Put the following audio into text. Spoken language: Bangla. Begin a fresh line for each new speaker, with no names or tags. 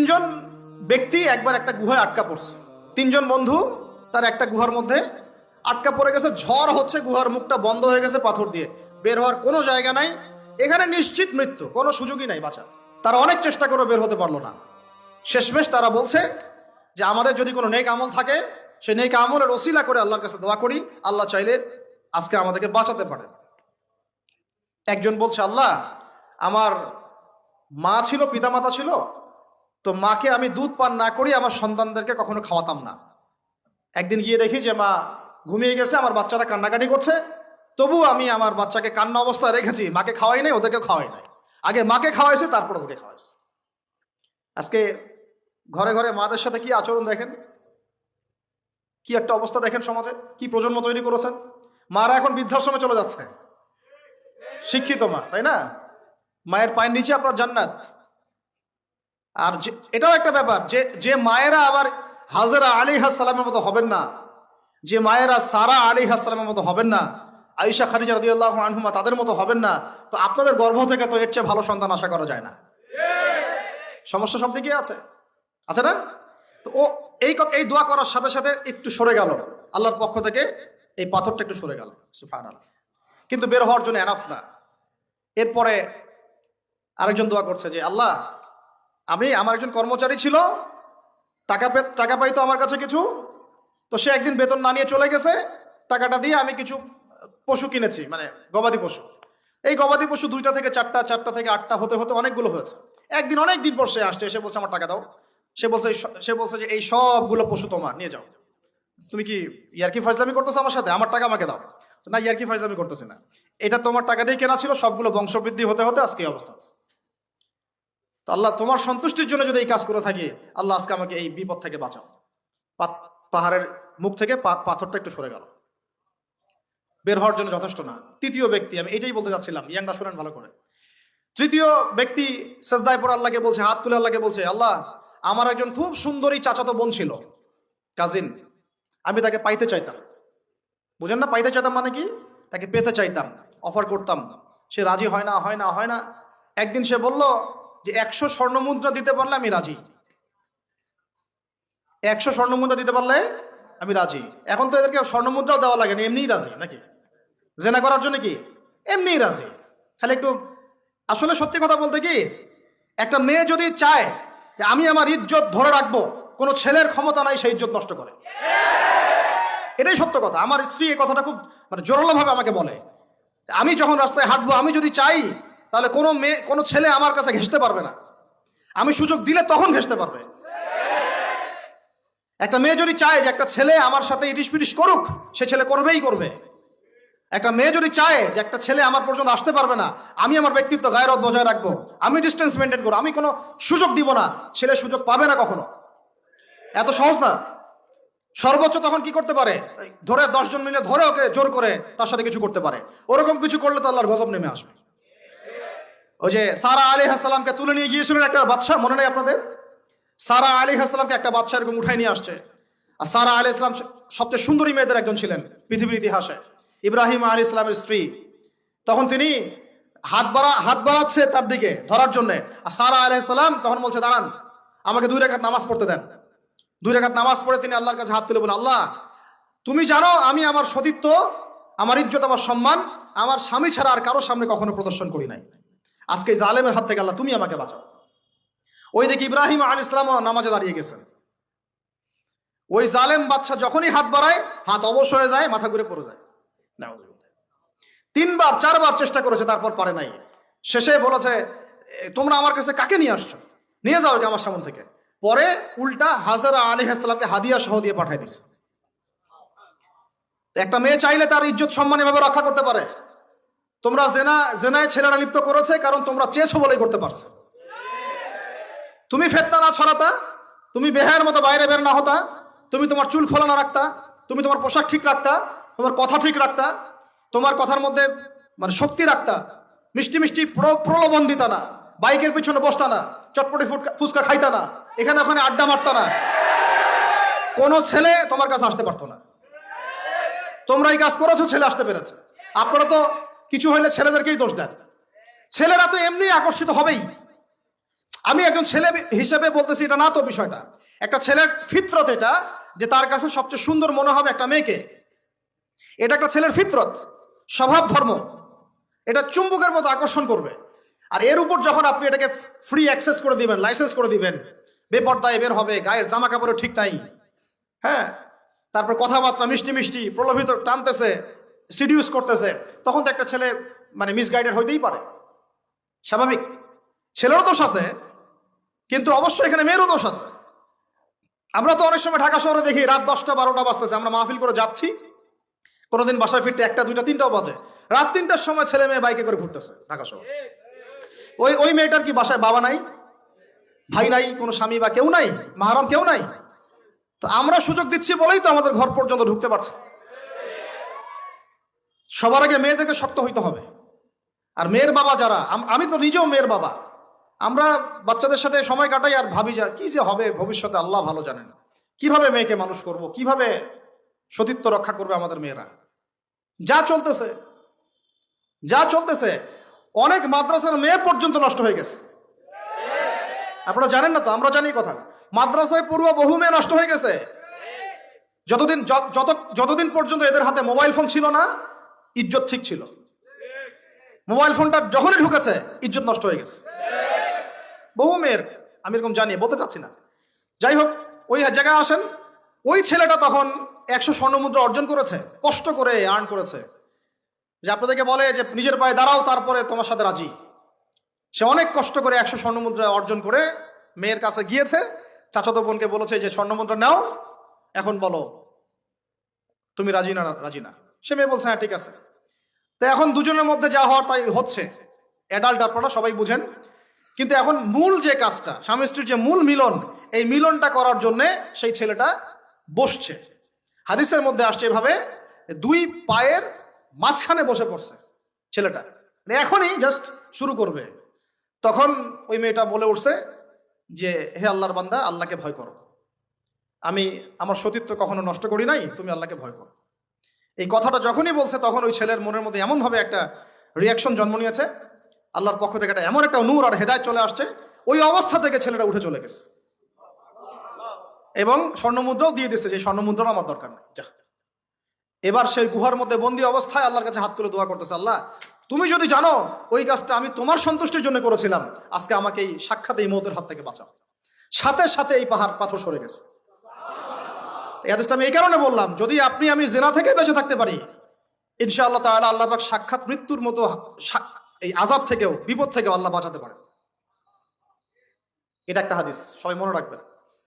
তিনজন ব্যক্তি একবার একটা গুহায় আটকা পড়ছে। তিনজন বন্ধু তার একটা গুহার মধ্যে আটকা পড়ে গেছে। ঝড় হচ্ছে, গুহার মুখটা বন্ধ হয়ে গেছে পাথর দিয়ে, বের হওয়ার কোনো জায়গা নাই। এখানে নিশ্চিত মৃত্যু, কোনো সুযোগই নাই বাঁচার। তারা অনেক চেষ্টা করে বের হতে পারলো না। শেষমেশ তারা বলছে যে আমাদের যদি কোনো নেক আমল থাকে, সেই নেক আমলের ওসিলা করে আল্লাহর কাছে দোয়া করি, আল্লাহ চাইলে আজকে আমাদেরকে বাঁচাতে পারে। একজন বলছে, আল্লাহ, আমার মা ছিল, পিতামাতা ছিল, তো মাকে আমি দুধ পান না করি আমার সন্তানদেরকে কখনো খাওয়াতাম না। একদিন গিয়ে দেখি যে মা ঘুমিয়ে গেছে, আমার বাচ্চারা কান্নাকাটি করছে, তবু আমি আমার বাচ্চাকে কান্না অবস্থায় রেখেছি, মাকে খাওয়াই নাই, ওদেরকে খাওয়াই নাই। আগে মাকে খাওয়াইছে, তারপর ওদেরকে খাওয়াইছে। আজকে ঘরে ঘরে মাদের সাথে কি আচরণ দেখেন, কি একটা অবস্থা দেখেন সমাজে, কি প্রজন্ম তৈরি করেছেন। মারা এখন বৃদ্ধাশ্রমে চলে যাচ্ছে, শিক্ষিত মা, তাই না? মায়ের পায়ের নিচে আপনার জান্নাত। আর এটাও একটা ব্যাপার যে মায়েরা আবার হাজরা আলাইহিস সালামের মতো হবেন না, যে মায়েরা সারা আলাইহিস সালামের মতো হবেন না, আয়েশা খাদিজা রাদিয়াল্লাহু আনহুমা তাদের মতো হবেন না, তো আপনাদের গর্ভ থেকে তো এর চেয়ে ভালো সন্তান আশা করা যায় না। সমস্যা সব দিকে আছে না? তো ও এই দোয়া করার সাথে সাথে একটু সরে গেল, আল্লাহর পক্ষ থেকে এই পাথরটা একটু সরে গেল, সুবহানাল্লাহ। কিন্তু বের হওয়ার জন্য এনাফ না। এরপরে আরেকজন দোয়া করছে যে আল্লাহ, আমার একজন কর্মচারী ছিল, টাকা পাইতো আমার কাছে কিছু, তো সে একদিন বেতন না নিয়ে চলে গেছে। টাকাটা দিয়ে আমি কিছু পশু কিনেছি, মানে গবাদি পশু। এই গবাদি পশু 2টা থেকে 4টা, 4টা থেকে 8টা হতে হতে অনেকগুলো হয়েছে। একদিন অনেক দিন পর সে আসছে, এসে বলছে আমার টাকা দাও। সে বলছে যে এই সবগুলো পশু তোমার, নিয়ে যাও। তুমি কি ইয়ারকি ফাজলামি করতেছো আমার সাথে? আমার টাকা আমাকে দাও। না, ইয়ারকি ফাজলামি করতেছি না, এটা তোমার টাকা দিয়ে কেনা ছিল, সবগুলো বংশবৃদ্ধি হতে হতে আজকে এই অবস্থা হচ্ছে। তো আল্লাহ, তোমার সন্তুষ্টির জন্য যদি এই কাজ করে থাকি, আল্লাহ আজকে আমাকে এই বিপদ থেকে বাঁচাও। পাহাড়ের মুখ থেকে পাথরটা একটু সরে গেল, বের হওয়ার জন্য যথেষ্ট না। তৃতীয় ব্যক্তি, আমি এটাই বলতে চাচ্ছিলাম, ইয়াংরা শুনেন ভালো করে। তৃতীয় ব্যক্তি সেজদায় পড়ে আল্লাহকে বলছে, হাত তুলে আল্লাহকে বলছে, আল্লাহ, আমার একজন খুব সুন্দরী চাচাতো বোন ছিল, কাজিন, আমি তাকে পাইতে চাইতাম। বুঝেন না, পাইতে চাইতাম মানে কি? তাকে পেতে চাইতাম, অফার করতাম। সে রাজি হয় না। একদিন সে বলল যে 100 স্বর্ণ মুদ্রা দিতে পারলে আমি রাজি। 100 স্বর্ণ মুদ্রা দিতে পারলে আমি রাজি। এখন তো এদেরকে স্বর্ণ মুদ্রাও দেওয়া লাগে না, এমনিই রাজি নাকি? জেনা করার জন্য কি এমনিই রাজি? খালি একটু, আসলে সত্যি কথা বলতে কি, একটা মেয়ে যদি চায় যে আমি আমার ইজ্জত ধরে রাখবো, কোনো ছেলের ক্ষমতা নাই সেই ইজ্জত নষ্ট করে। এটাই সত্য কথা। আমার স্ত্রী এই কথাটা খুব জোরালোভাবে আমাকে বলে। আমি যখন রাস্তায় হাঁটবো, আমি যদি চাই, তাহলে কোনো ছেলে আমার কাছে ঘেঁষতে পারবে না। আমি সুযোগ দিলে তখন ঘেঁষতে পারবে। একটা মেয়ে যদি চায় যে একটা ছেলে আমার সাথে ইটিস পিটিস করুক, সে ছেলে করবেই করবে। একটা মেয়ে যদি চায় যে একটা ছেলে আমার পর্যন্ত আসতে পারবে না, আমি আমার ব্যক্তিত্ব গায়রত বজায় রাখবো, আমি ডিস্টেন্স মেনটেন করবো, আমি কোনো সুযোগ দিব না, ছেলে সুযোগ পাবে না কখনো। এত সহজ না। সর্বোচ্চ তখন কি করতে পারে, ধরে 10 জন মিলে ধরে ওকে জোর করে তার সাথে কিছু করতে পারে। ওরকম কিছু করলে তো আল্লাহর গজব নেমে আসবে। ওই যে সারা আলাইহিস সালামকে তুলে নিয়ে গিয়েছিলেন একটা বাদশা, মনে নেই আপনাদের? সারা আলাইহিস সালামকে একটা বাদশা এরকম উঠাই নিয়ে আসছে। আর সারা আলাইহিস সালাম সবচেয়ে সুন্দরী মেয়েদের একজন ছিলেন পৃথিবীর ইতিহাসে, ইব্রাহিম আলাইহিস সালামের স্ত্রী। তখন তিনি হাত বাড়াচ্ছে তার দিকে ধরার জন্য। আর সারা আলাইহিস সালাম তখন বলছে, দাঁড়ান, আমাকে 2 রাকাত নামাজ পড়তে দেন। 2 রাকাত নামাজ পড়ে তিনি আল্লাহর কাছে হাত তুলে বলেন, আল্লাহ, তুমি জানো আমি আমার সতীত্ব, আমার ইজ্জত, আমার সম্মান আমার স্বামী ছাড়া আর কারোর সামনে কখনো প্রদর্শন করি নাই। আজকে জালেমের হাত থেকে আল্লাহ তুমি আমাকে বাঁচাও। ওই দিকে ইব্রাহিম আলাইহিস সালাম নামাজে দাঁড়িয়ে গেছেন। ওই জালেম বাদশা যখনই হাত বাড়ায়, হাত অবশ হয়ে যায়, মাথা ঘুরে পড়ে যায়। 3বার 4বার চেষ্টা করেছে, তারপর পারে নাই। শেষে বলেছে, তোমরা আমার কাছে কাকে নিয়ে আসছো, নিয়ে যাও আমার সামনে থেকে। পরে উল্টা হাজরা আলাইহিস সালামকে হাদিয়া সহ দিয়ে পাঠিয়ে দিচ্ছে। একটা মেয়ে চাইলে তার ইজ্জত সম্মান এভাবে রক্ষা করতে পারে। তোমরা জেনায় ছেলেরা লিপ্ত করেছে, কারণ তোমরা চেয়েছো বলেই করতে পারছে। তুমি ফেতনা না ছড়াতা, তুমি বেহায়ের মতো বাইরে বের না হতা, তুমি তোমার চুল খোলা না রাখতা, তুমি তোমার পোশাক ঠিক রাখতা, তোমার কথা ঠিক রাখতা, তোমার কথার মধ্যে শক্তি রাখতা, মিষ্টি মিষ্টি প্রলোভন দিতা না, বাইকের পিছনে বসতা না, চটপটি ফুচকা খাইতা না, এখানে ওখানে আড্ডা মারতা না, কোনো ছেলে তোমার কাছে আসতে পারতো না। তোমরা এই কাজ করেছো, ছেলে আসতে পেরেছে। আপনারা তো কিছু হইলে ছেলেদেরকেই দোষ দেন। ছেলেরা তো এমনি আকর্ষিত হবেই। আমি একজন ছেলে হিসেবে বলতেছি এটা না তো বিষয়টা। একটা ছেলের ফিতরত এটা, যে তার কাছে সবচেয়ে সুন্দর মনে হবে একটা মেয়েকে। এটা একটা ছেলের ফিতরত, স্বভাব ধর্ম, এটা চুম্বকের মতো আকর্ষণ করবে। আর এর উপর যখন আপনি এটাকে ফ্রি অ্যাক্সেস করে দিবেন, লাইসেন্স করে দিবেন, বেপর্দায় বের হবে, গায়ের জামা কাপড়ও ঠিক নাই, হ্যাঁ, তারপর কথাবার্তা মিষ্টি মিষ্টি, প্রলোভিত টানতেছে, সিডিউস করতেছে, তখন তো একটা ছেলে মানে মিসগাইডেড হইতেই পারে, স্বাভাবিক। ছেলেরও দোষ আছে, কিন্তু অবশ্যই এখানে মেয়েরও দোষ আছে। আমরা তো অনেক সময় ঢাকা শহরে দেখি রাত 10টা 12টা বাজতেছে, আমরা মাহফিল করে যাচ্ছি, কোনোদিন বাসায় ফিরতে 1টা 2টা 3টাও বাজে, রাত 3টার সময় ছেলে মেয়ে বাইকে করে ঘুরতেছে ঢাকা শহরে। ওই মেয়েটার কি বাসায় বাবা নাই, ভাই নাই, কোনো স্বামী বা কেউ নাই, মাহারাম কেউ নাই? তো আমরা সুযোগ দিচ্ছি বলেই তো আমাদের ঘর পর্যন্ত ঢুকতে পারছে। সবার আগে মেয়েদেরকে শক্ত হইতে হবে। আর মেয়ের বাবা যারা, আমি তো নিজেও মেয়ের বাবা, আমরা বাচ্চাদের সাথে সময় কাটাই আর ভাবি যা কি যে হবে ভবিষ্যতে আল্লাহ ভালো জানেন, কিভাবে মেয়েকে মানুষ করব, কিভাবে সতীত্ব রক্ষা করবে আমাদের মেয়েরা। যা চলতেছে, যা চলতেছে, অনেক মাদ্রাসার মেয়ে পর্যন্ত নষ্ট হয়ে গেছে। আপনারা জানেন না তো, আমরা জানি কথা। মাদ্রাসায় পড়ুয়া বহু মেয়ে নষ্ট হয়ে গেছে। যতদিন পর্যন্ত এদের হাতে মোবাইল ফোন ছিল না, ইজ্জত ঠিক ছিল। মোবাইল ফোনটা যখনই ঢুকেছে, ইজ্জত নষ্ট হয়ে গেছে বহু মেয়ের। আমি এরকম জানি, বলতে চাচ্ছি না। যাই হোক, ওই জায়গায় আসেন, ওই ছেলেটা তখন 100 স্বর্ণমুদ্রা অর্জন করেছে, কষ্ট করে আর্ন করেছে, যে আপনাদেরকে বলে যে নিজের পায়ে দাঁড়াও তারপরে তোমার সাথে রাজি। সে অনেক কষ্ট করে 100 স্বর্ণমুদ্রা অর্জন করে মেয়ের কাছে গিয়েছে, চাচাতো বোনকে বলেছে যে স্বর্ণমুদ্রা নাও, এখন বলো তুমি রাজি না রাজি না। সে মেয়ে বলছে হ্যাঁ ঠিক আছে। তো এখন দুজনের মধ্যে যা হওয়ার তাই হচ্ছে, অ্যাডাল্ট আপনারা সবাই বুঝেন। কিন্তু এখন মূল যে কাজটা, স্বামী স্ত্রীর যে মূল মিলন, এই মিলনটা করার জন্য সেই ছেলেটা বসছে। হাদিসের মধ্যে আসছে এভাবে, 2 পায়ের মাঝখানে বসে পড়ছে ছেলেটা, মানে এখনই জাস্ট শুরু করবে। তখন ওই মেয়েটা বলে উঠছে যে হে আল্লাহর বান্দা, আল্লাহকে ভয় করো, আমি আমার সতীত্ব কখনো নষ্ট করি নাই, তুমি আল্লাহকে ভয় করো। এই কথাটা যখনই বলছে, তখন ওই ছেলের মনের মধ্যে এমনভাবে একটা রিয়াকশন জন্ম নিয়েছে, আল্লাহর পক্ষ থেকে এমন একটা নূর আর হেদায়েত চলে আসছে, ওই অবস্থা থেকে ছেলেটা উঠে চলে গেছে এবং স্বর্ণমুদ্রাও দিয়ে দিচ্ছে, যে স্বর্ণমুদ্রাও আমার দরকার নেই, যা। এবার সেই গুহার মধ্যে বন্দী অবস্থায় আল্লাহর কাছে হাত তুলে দোয়া করতেছে, আল্লাহ তুমি যদি জানো ওই কাজটা আমি তোমার সন্তুষ্টির জন্য করেছিলাম, আজকে আমাকে এই সাক্ষাৎ এই মৌতের হাত থেকে বাঁচাও। সাথে সাথে এই পাথর সরে গেছে। এই হাদিসটা আমি এই কারণে বললাম, যদি আমি জিনা থেকে বেঁচে থাকতে পারি, ইনশাআল্লাহ তাআলা আল্লাহ পাক সাক্ষাৎ মৃত্যুর মতো এই আযাব থেকেও, বিপদ থেকেও আল্লাহ বাঁচাতে পারে। এটা একটা হাদিস, সবাই মনে রাখবেন।